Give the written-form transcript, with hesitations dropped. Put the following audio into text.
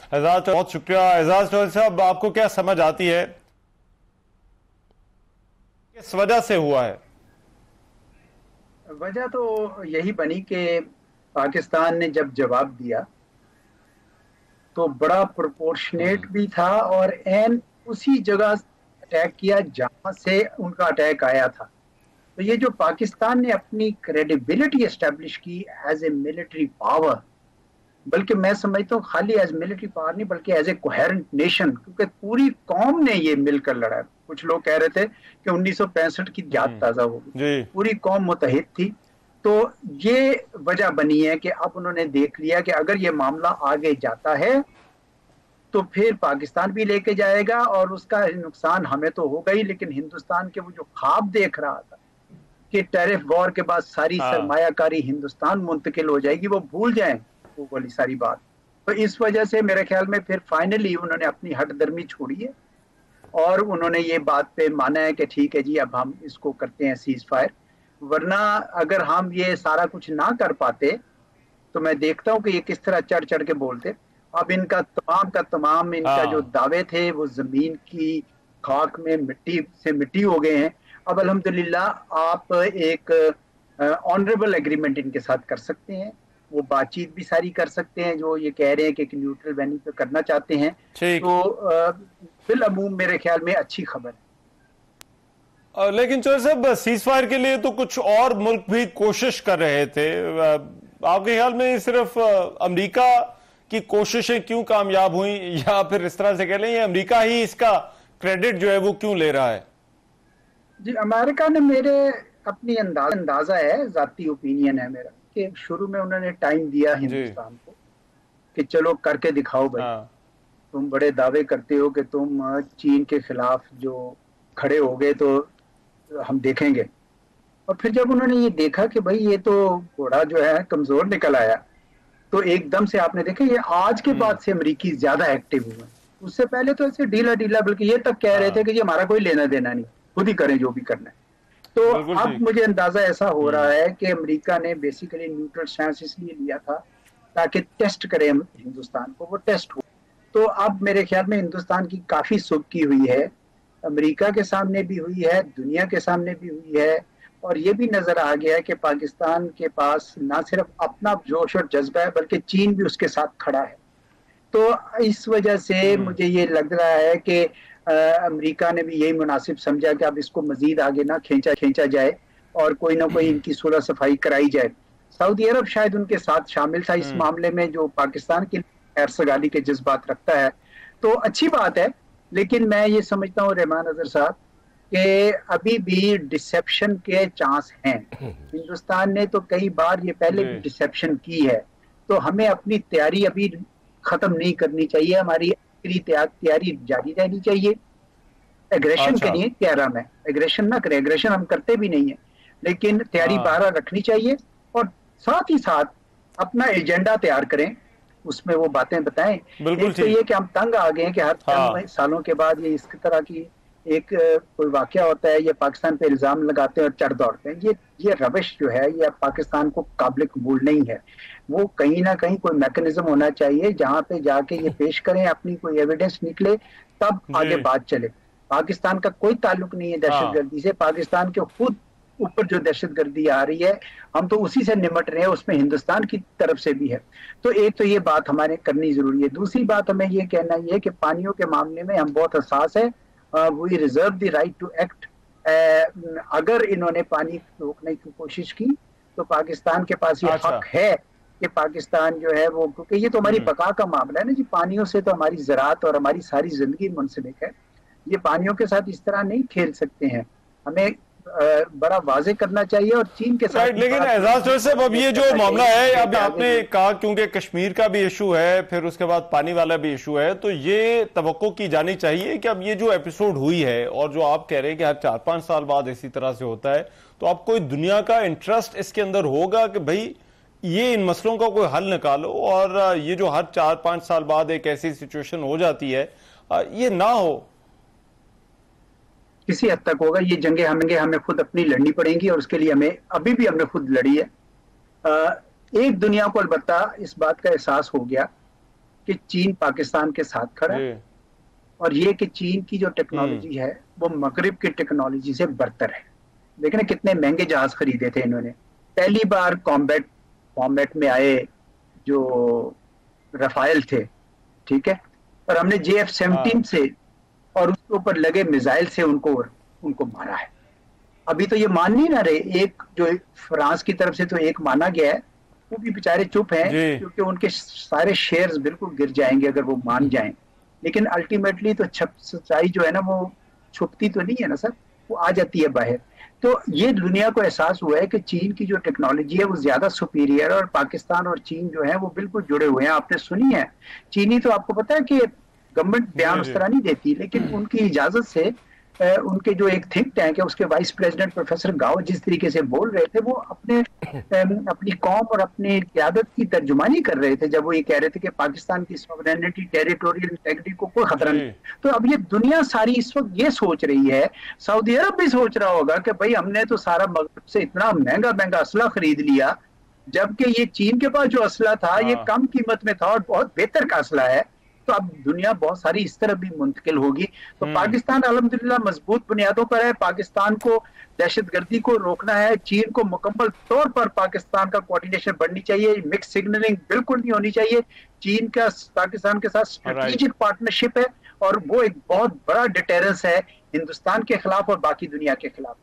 एजाज बहुत शुक्रिया। एजाज साहब, आपको क्या समझ आती है किस वजह से हुआ है? वजह तो यही बनी कि पाकिस्तान ने जब जवाब दिया तो बड़ा प्रोपोर्शनेट भी था और एन उसी जगह अटैक किया जहां से उनका अटैक आया था। तो ये जो पाकिस्तान ने अपनी क्रेडिबिलिटी एस्टेब्लिश की एज ए मिलिट्री पावर, बल्कि मैं समझता हूँ खाली एज मिलिट्री पावर नहीं बल्कि एज ए कोहेरेंट नेशन, क्योंकि पूरी कौम ने ये मिलकर लड़ा है। कुछ लोग कह रहे थे कि 1965 की याद ताजा होगी, जी। पूरी कौम मुतहिद थी। तो ये वजह बनी है कि अब उन्होंने देख लिया कि अगर ये मामला आगे जाता है तो फिर पाकिस्तान भी लेके जाएगा और उसका नुकसान हमें तो होगा ही, लेकिन हिंदुस्तान के वो जो ख्वाब देख रहा था कि टैरिफ वॉर के बाद सारी हाँ। सरमायाकारी हिंदुस्तान मुंतकिल हो जाएगी, वो भूल जाएं वो वाली सारी बात। तो इस वजह से मेरे ख्याल में फिर फाइनली उन्होंने अपनी हठधर्मी छोड़ी है और उन्होंने ये बात पे माना है कि ठीक है जी, अब हम इसको करते हैं सीज फायर। वरना अगर हम ये सारा कुछ ना कर पाते तो मैं देखता हूँ कि ये किस तरह चढ़ चढ़ के बोलते। अब इनका तमाम का तमाम इनका जो हाँ। दावे थे वो जमीन की खाक में मिट्टी से मिट्टी हो गए हैं। अब अल्हम्दुलिल्लाह आप एक ऑनरेबल एग्रीमेंट इनके साथ कर सकते हैं, वो बातचीत भी सारी कर सकते हैं जो ये कह रहे हैं कि एक न्यूट्रल वेन्यू पे करना चाहते हैं। ठीक। तो बिलअमूम मेरे ख्याल में अच्छी खबर है। लेकिन चौधरी साहब, सीज फायर के लिए तो कुछ और मुल्क भी कोशिश कर रहे थे। आपके ख्याल में सिर्फ अमेरिका की कोशिशें क्यों कामयाब हुई, या फिर इस तरह से कह लें अमेरिका ही इसका क्रेडिट जो है वो क्यों ले रहा है? जी, अमेरिका ने मेरे अपनी अंदाजा है, जाती ओपिनियन है मेरा, कि शुरू में उन्होंने टाइम दिया जी। हिंदुस्तान को कि चलो करके दिखाओ भाई, हाँ। तुम बड़े दावे करते हो कि तुम चीन के खिलाफ जो खड़े हो गए तो हम देखेंगे। और फिर जब उन्होंने ये देखा कि भाई ये तो घोड़ा जो है कमजोर निकल आया, तो एकदम से आपने देखा ये आज के बाद से अमरीकी ज्यादा एक्टिव हुए। उससे पहले तो ऐसे ढीला ढीला, बल्कि ये तक कह रहे थे हाँ, कि ये हमारा कोई लेना देना नहीं, खुद ही करें जो भी करना है। तो बिल्कुल अब ठीक। मुझे अंदाजा ऐसा हो रहा है कि अमेरिका ने बेसिकली न्यूट्रल स्टैंस इसलिए लिया था ताकि टेस्ट करें हिंदुस्तान को, वो टेस्ट हो। तो अब मेरे ख्याल में हिंदुस्तान की काफी सुबकी हुई है, अमेरिका के सामने भी हुई है, दुनिया के सामने भी हुई है। और ये भी नजर आ गया है कि पाकिस्तान के पास ना सिर्फ अपना जोश और जज्बा है बल्कि चीन भी उसके साथ खड़ा है। तो इस वजह से मुझे ये लग रहा है कि अमेरिका ने भी यही मुनासिब समझा कि अब इसको मजीद आगे ना खींचा खींचा जाए और कोई ना कोई इनकी सुलह सफाई कराई जाए। सऊदी अरब शायद उनके साथ शामिल था इस मामले में, जो पाकिस्तान की खैर सगाली के जज्बात रखता है। तो अच्छी बात है, लेकिन मैं ये समझता हूँ रहमान अजहर साहब कि अभी भी डिसेप्शन के चांस हैं। हिंदुस्तान ने तो कई बार ये पहले जी। भी डिसेप्शन की है, तो हमें अपनी तैयारी अभी खत्म नहीं करनी चाहिए, हमारी तैयारी जारी रहनी चाहिए। एग्रेशन के अच्छा। लिए कह रहा मैं, एग्रेशन ना करें, एग्रेशन हम करते भी नहीं है, लेकिन तैयारी हाँ, बहरहाल रखनी चाहिए। और साथ ही साथ अपना एजेंडा तैयार करें, उसमें वो बातें बताएं। बिल्कुल एक तो ठीक। ये कि हम तंग आ गए हैं कि हर चंद हाँ। सालों के बाद ये इस तरह की एक कोई वाकया होता है, ये पाकिस्तान पे इल्जाम लगाते हैं और चढ़ दौड़ते हैं। ये रविश जो है ये पाकिस्तान को काबिल कबूल नहीं है। वो कहीं ना कहीं कोई मैकेनिज्म होना चाहिए जहां पे जाके ये पेश करें, अपनी कोई एविडेंस निकले, तब आगे जी। बात चले। पाकिस्तान का कोई ताल्लुक नहीं है हाँ। दहशतगर्दी से, पाकिस्तान के खुद ऊपर जो दहशतगर्दी आ रही है हम तो उसी से निपट रहे हैं, उसमें हिंदुस्तान की तरफ से भी है। तो एक तो ये बात हमारे करनी जरूरी है। दूसरी बात हमें ये कहना ये है कि पानियों के मामले में हम बहुत हसास है, we reserve the right to act. अगर इन्होंने पानी रोकने की कोशिश की तो पाकिस्तान के पास ये अच्छा। हक है कि पाकिस्तान जो है वो, क्योंकि ये तो हमारी बका का मामला है ना जी, पानियों से तो हमारी ज़राअत और हमारी सारी जिंदगी मुंसलिक है। ये पानियों के साथ इस तरह नहीं खेल सकते हैं, हमें बड़ा वाजे करना चाहिए और चीन के साथ राइट। लेकिन एजाज साहब, अब ये जो मामला है, अब आपने कहा क्योंकि कश्मीर का भी इशू है, फिर उसके बाद पानी वाला भी इशू है, तो ये तवक्को की जानी चाहिए कि अब ये जो एपिसोड हुई है और जो आप कह रहे हैं कि हर 4-5 साल बाद इसी तरह से होता है, तो अब कोई दुनिया का इंटरेस्ट इसके अंदर होगा कि भाई ये इन मसलों का कोई हल निकालो, और ये जो हर 4-5 साल बाद एक ऐसी सिचुएशन हो जाती है ये ना हो। किसी हद तक होगा। ये जंगे हमें खुद अपनी लड़नी पड़ेंगी और उसके लिए हमें अभी भी हमने खुद लड़ी है। एक दुनिया को अलबत्ता इस बात का एहसास हो गया कि चीन पाकिस्तान के साथ खड़ा है, और ये कि चीन की जो टेक्नोलॉजी है वो मगरिब की टेक्नोलॉजी से बरतर है। देखने कितने महंगे जहाज खरीदे थे इन्होंने, पहली बार कॉम्बैट फॉर्मेट में आए जो रफाइल थे, ठीक है, और हमने JF-17 से और उसके ऊपर लगे मिसाइल से उनको उनको मारा है। अभी तो ये मान नहीं ना रहे, एक जो फ्रांस की तरफ से तो एक माना गया है, वो भी बेचारे चुप हैं क्योंकि उनके सारे शेयर्स बिल्कुल गिर जाएंगे अगर वो मान जाएं। लेकिन अल्टीमेटली तो सच्चाई जो है ना वो छुपती तो नहीं है ना सर, वो आ जाती है बाहर। तो ये दुनिया को एहसास हुआ है कि चीन की जो टेक्नोलॉजी है वो ज्यादा सुपीरियर है, और पाकिस्तान और चीन जो है वो बिल्कुल जुड़े हुए हैं। आपने सुनी है चीनी, तो आपको पता है कि गवर्नमेंट बयान उस तरह नहीं देती, लेकिन उनकी इजाजत से उनके जो एक थिंक टैंक है उसके वाइस प्रेसिडेंट प्रोफेसर गाओ जिस तरीके से बोल रहे थे, वो अपनी कौम और अपनी क़यादत की तर्जुमानी कर रहे थे जब वो ये कह रहे थे कि पाकिस्तान की सॉवरेनिटी, टेरिटोरियल इंटेग्रिटी को कोई खतरा नहीं। तो अब ये दुनिया सारी इस वक्त ये सोच रही है, सऊदी अरब भी सोच रहा होगा कि भाई हमने तो सारा मगरब से इतना महंगा महंगा असला खरीद लिया, जबकि ये चीन के पास जो असला था ये कम कीमत में था और बहुत बेहतर का असला है। तो अब दुनिया बहुत सारी इस तरफ भी मुंतकिल होगी। तो पाकिस्तान अल्हम्दुलिल्लाह मजबूत बुनियादों पर है। पाकिस्तान को दहशतगर्दी को रोकना है, चीन को मुकम्मल तौर पर पाकिस्तान का कोऑर्डिनेशन बढ़नी चाहिए, मिक्स सिग्नलिंग बिल्कुल नहीं होनी चाहिए। चीन का पाकिस्तान के साथ स्ट्रेटेजिक पार्टनरशिप है और वो एक बहुत बड़ा डिटेरेंस है हिंदुस्तान के खिलाफ और बाकी दुनिया के खिलाफ।